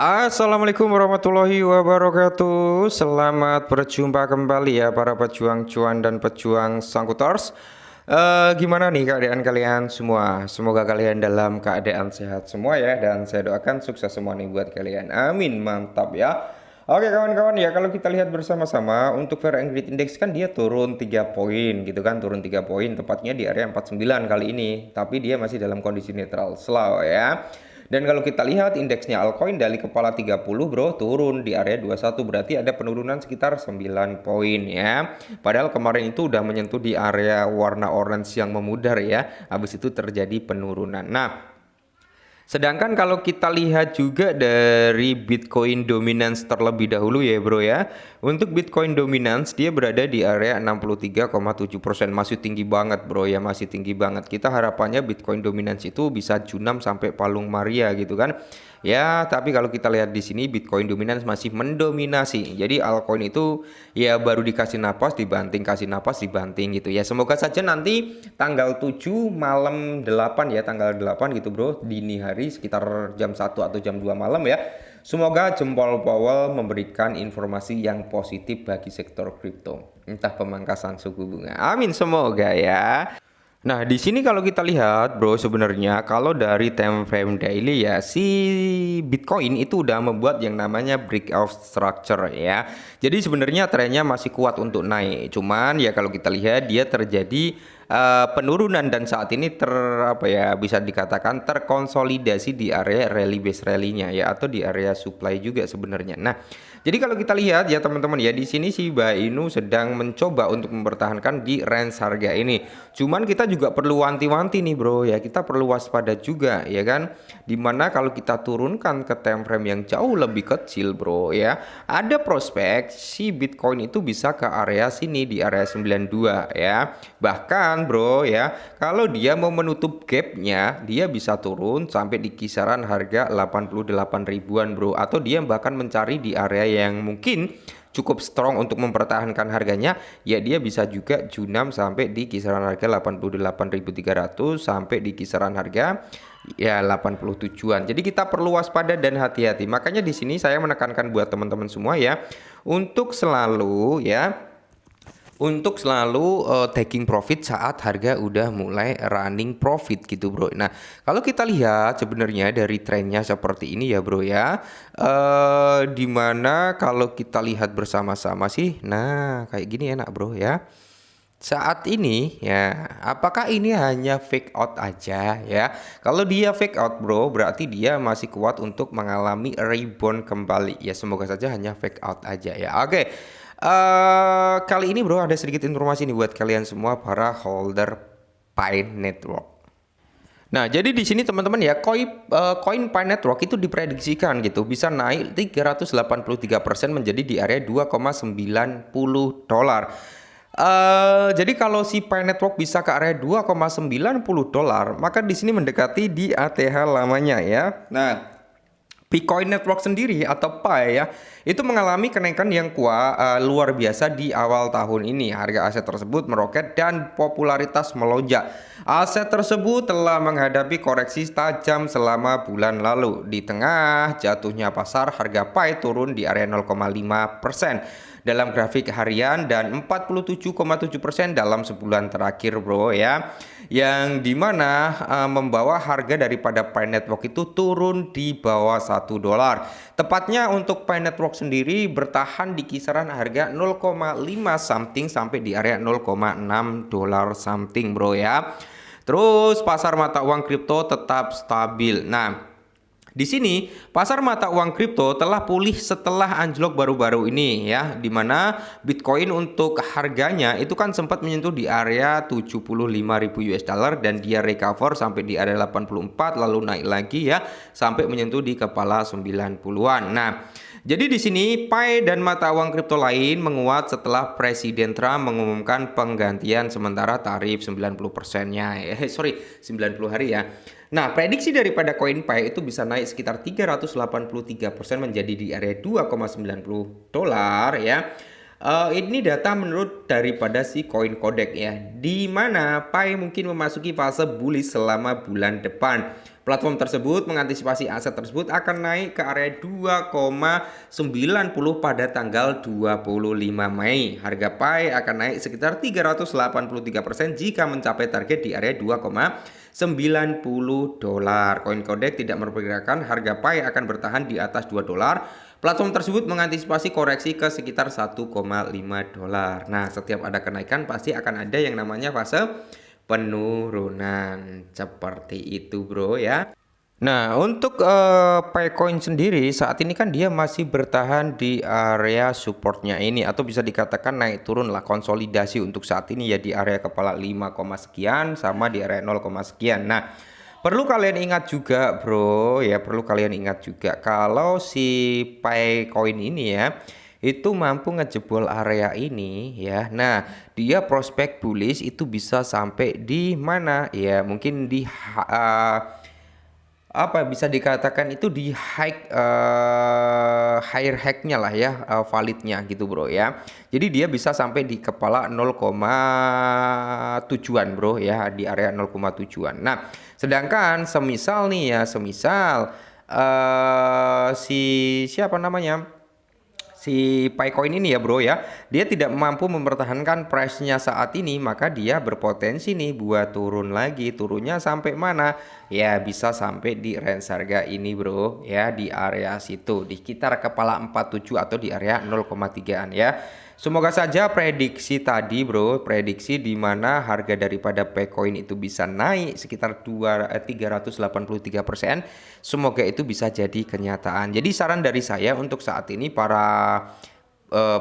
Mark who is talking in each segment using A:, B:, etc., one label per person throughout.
A: Assalamualaikum warahmatullahi wabarakatuh. Selamat berjumpa kembali ya para pejuang cuan dan pejuang sangkutors. Gimana nih keadaan kalian semua? Semoga kalian dalam keadaan sehat semua ya, dan saya doakan sukses semua nih buat kalian. Amin, mantap ya. Oke kawan-kawan ya, kalau kita lihat bersama-sama untuk Fair and Greed Index kan dia turun 3 poin gitu kan, turun 3 poin tepatnya di area 49 kali ini, tapi dia masih dalam kondisi netral slow ya. Dan kalau kita lihat indeksnya altcoin dari kepala 30 bro turun di area 21, berarti ada penurunan sekitar 9 poin ya. Padahal kemarin itu udah menyentuh di area warna orange yang memudar ya. Habis itu terjadi penurunan. Nah, sedangkan kalau kita lihat juga dari Bitcoin dominance terlebih dahulu ya bro ya. Untuk Bitcoin dominance dia berada di area 63,7%. Masih tinggi banget bro ya, masih tinggi banget. Kita harapannya Bitcoin dominance itu bisa junam sampai Palung Maria gitu kan. Ya, tapi kalau kita lihat di sini Bitcoin dominance masih mendominasi. Jadi altcoin itu ya baru dikasih napas dibanting, kasih napas dibanting gitu ya. Semoga saja nanti tanggal 7 malam 8 ya, tanggal 8 gitu bro, dini hari sekitar jam 1 atau jam 2 malam ya. Semoga jempol Powell memberikan informasi yang positif bagi sektor kripto. Entah pemangkasan suku bunga. Amin semoga ya. Nah, di sini kalau kita lihat, bro, sebenarnya kalau dari time frame daily ya, si Bitcoin itu udah membuat yang namanya breakout structure ya. Jadi sebenarnya trennya masih kuat untuk naik. Cuman ya kalau kita lihat dia terjadi penurunan dan saat ini apa ya bisa dikatakan terkonsolidasi di area rally base rally-nya ya, atau di area supply juga sebenarnya. Nah, jadi kalau kita lihat ya teman-teman ya, di sini si Bainu sedang mencoba untuk mempertahankan di range harga ini. Cuman kita juga perlu wanti-wanti nih bro ya, kita perlu waspada juga ya kan. Dimana kalau kita turunkan ke time frame yang jauh lebih kecil bro ya, ada prospek si Bitcoin itu bisa ke area sini di area 92 ya. Bahkan bro ya, kalau dia mau menutup gapnya, dia bisa turun sampai di kisaran harga 88 ribuan bro, atau dia bahkan mencari di area yang mungkin cukup strong untuk mempertahankan harganya ya, dia bisa juga junam sampai di kisaran harga 88.300 sampai di kisaran harga ya 87-an. Jadi kita perlu waspada dan hati-hati. Makanya di sini saya menekankan buat teman-teman semua ya, untuk selalu taking profit saat harga udah mulai running profit gitu bro. Nah, kalau kita lihat sebenarnya dari trennya seperti ini ya bro ya, dimana kalau kita lihat bersama-sama sih, nah kayak gini enak bro ya. Saat ini ya, apakah ini hanya fake out aja ya? Kalau dia fake out bro, berarti dia masih kuat untuk mengalami rebound kembali ya. Semoga saja hanya fake out aja ya. Oke. Kali ini bro ada sedikit informasi nih buat kalian semua para holder Pi Network. Nah, jadi di sini teman-teman ya, koin Pi Network itu diprediksikan gitu bisa naik 383% menjadi di area 2,90 dolar. Jadi kalau si Pi Network bisa ke area 2,90 dolar, maka di sini mendekati di ATH lamanya ya. Nah, Bitcoin Network sendiri atau Pi ya, itu mengalami kenaikan yang luar biasa di awal tahun ini. Harga aset tersebut meroket dan popularitas melonjak. Aset tersebut telah menghadapi koreksi tajam selama bulan lalu. Di tengah jatuhnya pasar, harga Pi turun di area 0,5% dalam grafik harian dan 47,7% dalam sebulan terakhir bro ya, yang dimana membawa harga daripada Pi Network itu turun di bawah 1 dolar. Tepatnya untuk Pi Network sendiri bertahan di kisaran harga 0,5 something sampai di area 0,6 dolar something bro ya. Terus pasar mata uang kripto tetap stabil. Nah, di sini pasar mata uang kripto telah pulih setelah anjlok baru-baru ini ya, dimana Bitcoin untuk harganya itu kan sempat menyentuh di area 75.000 US dollar dan dia recover sampai di area 84 lalu naik lagi ya sampai menyentuh di kepala 90-an. Nah, jadi di sini Pi dan mata uang kripto lain menguat setelah Presiden Trump mengumumkan penggantian sementara tarif 90%-nya. 90 hari ya. Nah, prediksi daripada koin Pi itu bisa naik sekitar 383% menjadi di area 2,90 dolar ya. Ini data menurut daripada si Coin Codec ya, di mana Pi mungkin memasuki fase bullish selama bulan depan. Platform tersebut mengantisipasi aset tersebut akan naik ke area 2,90 pada tanggal 25 Mei. Harga Pi akan naik sekitar 383% jika mencapai target di area 2,90 dolar. Coin Codec tidak memperkirakan harga Pi akan bertahan di atas 2 dolar. Platform tersebut mengantisipasi koreksi ke sekitar 1,5 dolar. Nah, setiap ada kenaikan pasti akan ada yang namanya fase penurunan. Seperti itu, bro ya. Nah, untuk Picoin sendiri saat ini kan dia masih bertahan di area supportnya ini, atau bisa dikatakan naik turun lah, konsolidasi untuk saat ini ya di area kepala 5, sekian sama di area 0, sekian. Nah, perlu kalian ingat juga bro ya, perlu kalian ingat juga kalau si Picoin ini ya itu mampu ngejebol area ini ya. Nah, dia prospek bullish itu bisa sampai di mana ya, mungkin di apa bisa dikatakan itu di higher hacknya lah ya, validnya gitu bro ya. Jadi dia bisa sampai di kepala 0,7an bro ya, di area 0,7an. Nah, sedangkan semisal nih ya, semisal si siapa namanya, si Picoin ini ya bro ya, dia tidak mampu mempertahankan price-nya saat ini, maka dia berpotensi nih buat turun lagi. Turunnya sampai mana ya, bisa sampai di range harga ini bro ya, di area situ di sekitar kepala 47 atau di area 0,3an ya. Semoga saja prediksi tadi bro, prediksi di mana harga daripada Picoin itu bisa naik sekitar 383%, semoga itu bisa jadi kenyataan. Jadi saran dari saya untuk saat ini para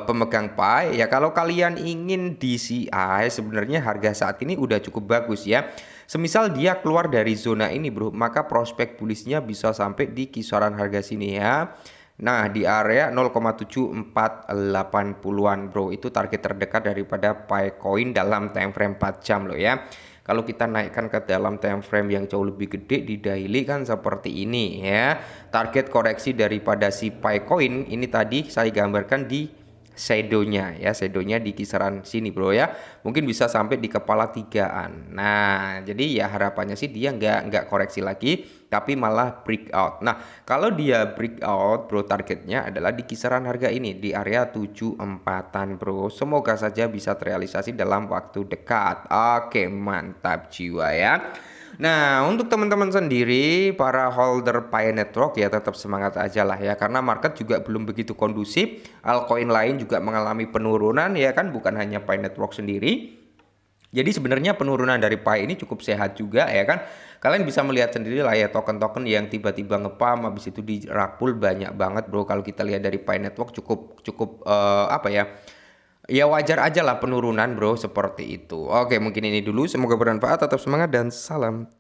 A: pemegang Pi ya, kalau kalian ingin DCI sebenarnya harga saat ini udah cukup bagus ya. Semisal dia keluar dari zona ini bro, maka prospek bullishnya bisa sampai di kisaran harga sini ya. Nah, di area 0,7480-an bro, itu target terdekat daripada Picoin dalam time frame 4 jam loh ya. Kalau kita naikkan ke dalam time frame yang jauh lebih gede di daily kan seperti ini ya. Target koreksi daripada si Picoin ini tadi saya gambarkan di shadownya ya, shadownya di kisaran sini bro ya, mungkin bisa sampai di kepala 3an. Nah, jadi ya harapannya sih dia nggak koreksi lagi, tapi malah breakout. Nah, kalau dia breakout bro, targetnya adalah di kisaran harga ini di area 74an bro. Semoga saja bisa terrealisasi dalam waktu dekat. Oke, mantap jiwa ya. Nah, untuk teman-teman sendiri para holder Pi Network ya, tetap semangat aja lah ya, karena market juga belum begitu kondusif. Altcoin lain juga mengalami penurunan ya kan, bukan hanya Pi Network sendiri. Jadi sebenarnya penurunan dari Pi ini cukup sehat juga ya kan. Kalian bisa melihat sendiri lah ya, token-token yang tiba-tiba ngepam habis itu di rug pull banyak banget bro. Kalau kita lihat dari Pi Network cukup apa ya? Ya wajar aja lah penurunan bro, seperti itu. Oke, mungkin ini dulu, semoga bermanfaat, tetap semangat dan salam.